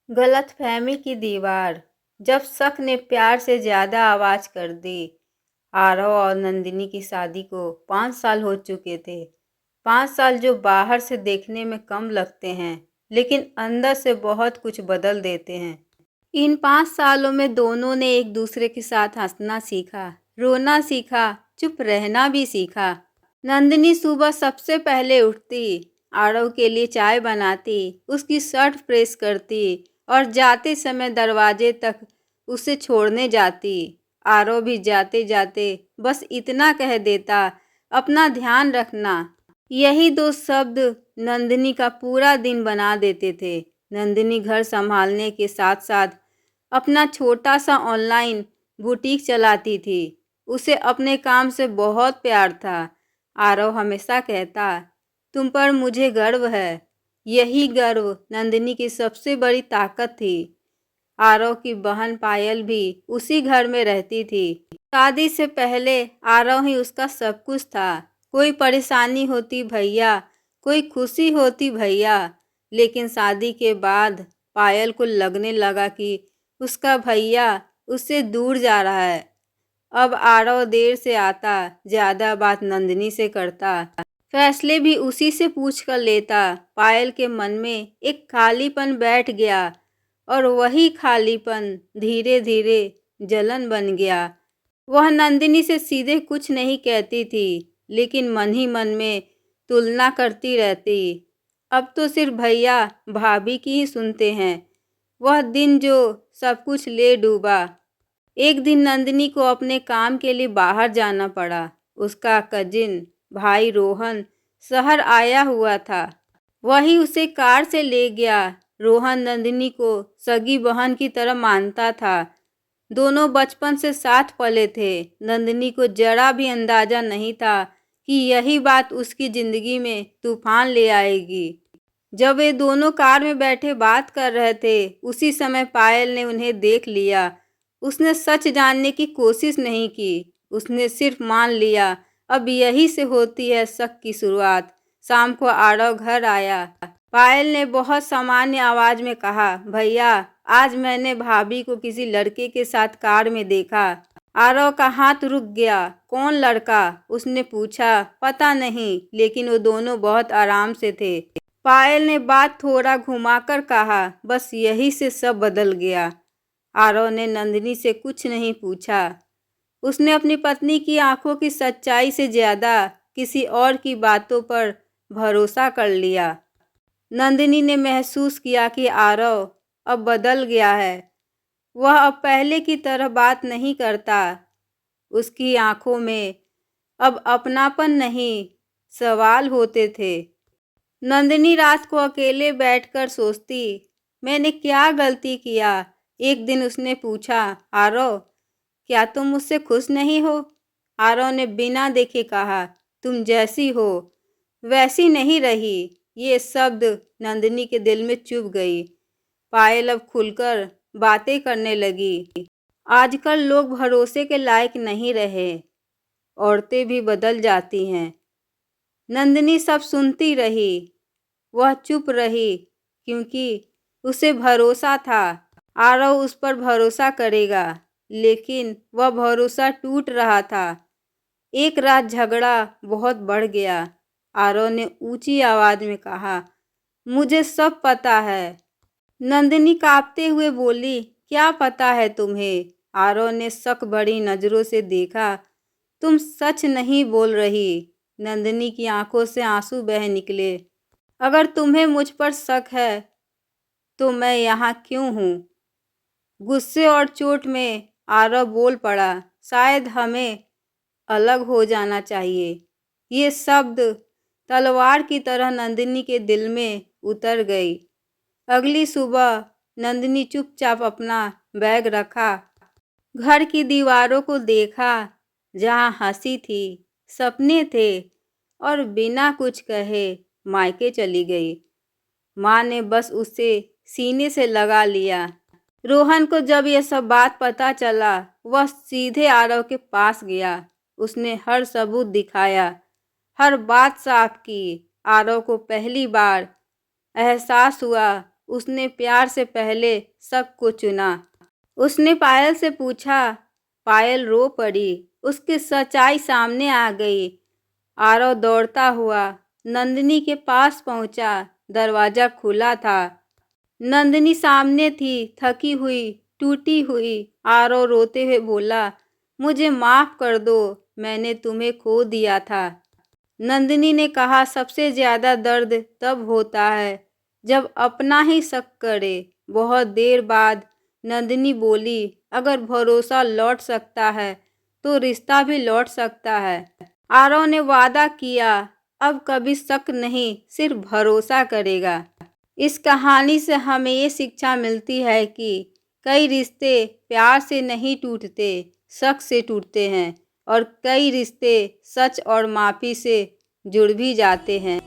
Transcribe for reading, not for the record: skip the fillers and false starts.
गलतफहमी की दीवार। जब शक ने प्यार से ज्यादा आवाज कर दी। आरव और नंदिनी की शादी को 5 साल हो चुके थे। 5 साल जो बाहर से देखने में कम लगते हैं, लेकिन अंदर से बहुत कुछ बदल देते हैं। इन 5 सालों में दोनों ने एक दूसरे के साथ हंसना सीखा, रोना सीखा, चुप रहना भी सीखा। नंदिनी सुबह सबसे पहले उठती, आरव के लिए चाय बनाती, उसकी शर्ट प्रेस करती और जाते समय दरवाजे तक उसे छोड़ने जाती। आरव भी जाते जाते बस इतना कह देता, अपना ध्यान रखना। यही दो शब्द नंदिनी का पूरा दिन बना देते थे। नंदिनी घर संभालने के साथ साथ अपना छोटा सा ऑनलाइन बुटीक चलाती थी। उसे अपने काम से बहुत प्यार था। आरव हमेशा कहता, तुम पर मुझे गर्व है। यही गर्व नंदिनी की सबसे बड़ी ताकत थी। आरव की बहन पायल भी उसी घर में रहती थी। शादी से पहले आरव ही उसका सब कुछ था। कोई परेशानी होती भैया, कोई खुशी होती भैया। लेकिन शादी के बाद पायल को लगने लगा कि उसका भैया उससे दूर जा रहा है। अब आरव देर से आता, ज्यादा बात नंदिनी से करता, फैसले भी उसी से पूछ कर लेता। पायल के मन में एक खालीपन बैठ गया और वही खालीपन धीरे धीरे जलन बन गया। वह नंदिनी से सीधे कुछ नहीं कहती थी, लेकिन मन ही मन में तुलना करती रहती। अब तो सिर्फ भैया भाभी की ही सुनते हैं। वह दिन जो सब कुछ ले डूबा। एक दिन नंदिनी को अपने काम के लिए बाहर जाना पड़ा। उसका कजिन भाई रोहन शहर आया हुआ था। वही उसे कार से ले गया। रोहन नंदिनी को सगी बहन की तरह मानता था। दोनों बचपन से साथ पले थे। नंदिनी को जरा भी अंदाजा नहीं था कि यही बात उसकी जिंदगी में तूफान ले आएगी। जब वे दोनों कार में बैठे बात कर रहे थे, उसी समय पायल ने उन्हें देख लिया। उसने सच जानने की कोशिश नहीं की। उसने सिर्फ मान लिया, अब यही से होती है शक की शुरुआत। शाम को आरव घर आया। पायल ने बहुत सामान्य आवाज में कहा, भैया आज मैंने भाभी को किसी लड़के के साथ कार में देखा। आरव का हाथ रुक गया। कौन लड़का? उसने पूछा। पता नहीं, लेकिन वो दोनों बहुत आराम से थे। पायल ने बात थोड़ा घुमाकर कहा, बस यही से सब बदल गया। आरव ने नंदिनी से कुछ नहीं पूछा। उसने अपनी पत्नी की आंखों की सच्चाई से ज्यादा किसी और की बातों पर भरोसा कर लिया। नंदिनी ने महसूस किया कि आरव अब बदल गया है। वह अब पहले की तरह बात नहीं करता। उसकी आंखों में अब अपनापन नहीं, सवाल होते थे। नंदिनी रात को अकेले बैठकर सोचती, मैंने क्या गलती किया। एक दिन उसने पूछा, आरव क्या तुम मुझसे खुश नहीं हो? आरव ने बिना देखे कहा, तुम जैसी हो वैसी नहीं रही। ये शब्द नंदिनी के दिल में चुभ गई। पायल अब खुलकर बातें करने लगी। आजकल लोग भरोसे के लायक नहीं रहे। औरतें भी बदल जाती हैं। नंदिनी सब सुनती रही। वह चुप रही क्योंकि उसे भरोसा था आरव उस पर भरोसा करेगा। लेकिन वह भरोसा टूट रहा था। एक रात झगड़ा बहुत बढ़ गया। आरव ने ऊंची आवाज में कहा, मुझे सब पता है। नंदिनी कांपते हुए बोली, क्या पता है तुम्हें? आरव ने शक भरी नजरों से देखा। तुम सच नहीं बोल रही। नंदिनी की आंखों से आंसू बह निकले। अगर तुम्हें मुझ पर शक है तो मैं यहाँ क्यों हूँ? गुस्से और चोट में आरव बोल पड़ा, शायद हमें अलग हो जाना चाहिए। ये शब्द तलवार की तरह नंदिनी के दिल में उतर गई। अगली सुबह नंदिनी चुपचाप अपना बैग रखा, घर की दीवारों को देखा जहाँ हंसी थी, सपने थे, और बिना कुछ कहे मायके चली गई। माँ ने बस उसे सीने से लगा लिया। रोहन को जब यह सब बात पता चला, वह सीधे आरव के पास गया। उसने हर सबूत दिखाया, हर बात साफ की। आरव को पहली बार एहसास हुआ उसने प्यार से पहले शक को चुना। उसने पायल से पूछा। पायल रो पड़ी। उसकी सच्चाई सामने आ गई। आरव दौड़ता हुआ नंदिनी के पास पहुंचा। दरवाजा खुला था। नंदिनी सामने थी, थकी हुई, टूटी हुई। आरव रोते हुए बोला, मुझे माफ कर दो, मैंने तुम्हें खो दिया था। नंदिनी ने कहा, सबसे ज्यादा दर्द तब होता है जब अपना ही शक करे। बहुत देर बाद नंदिनी बोली, अगर भरोसा लौट सकता है तो रिश्ता भी लौट सकता है। आरव ने वादा किया, अब कभी शक नहीं, सिर्फ भरोसा करेगा। इस कहानी से हमें ये शिक्षा मिलती है कि कई रिश्ते प्यार से नहीं टूटते, शक से टूटते हैं, और कई रिश्ते सच और माफ़ी से जुड़ भी जाते हैं।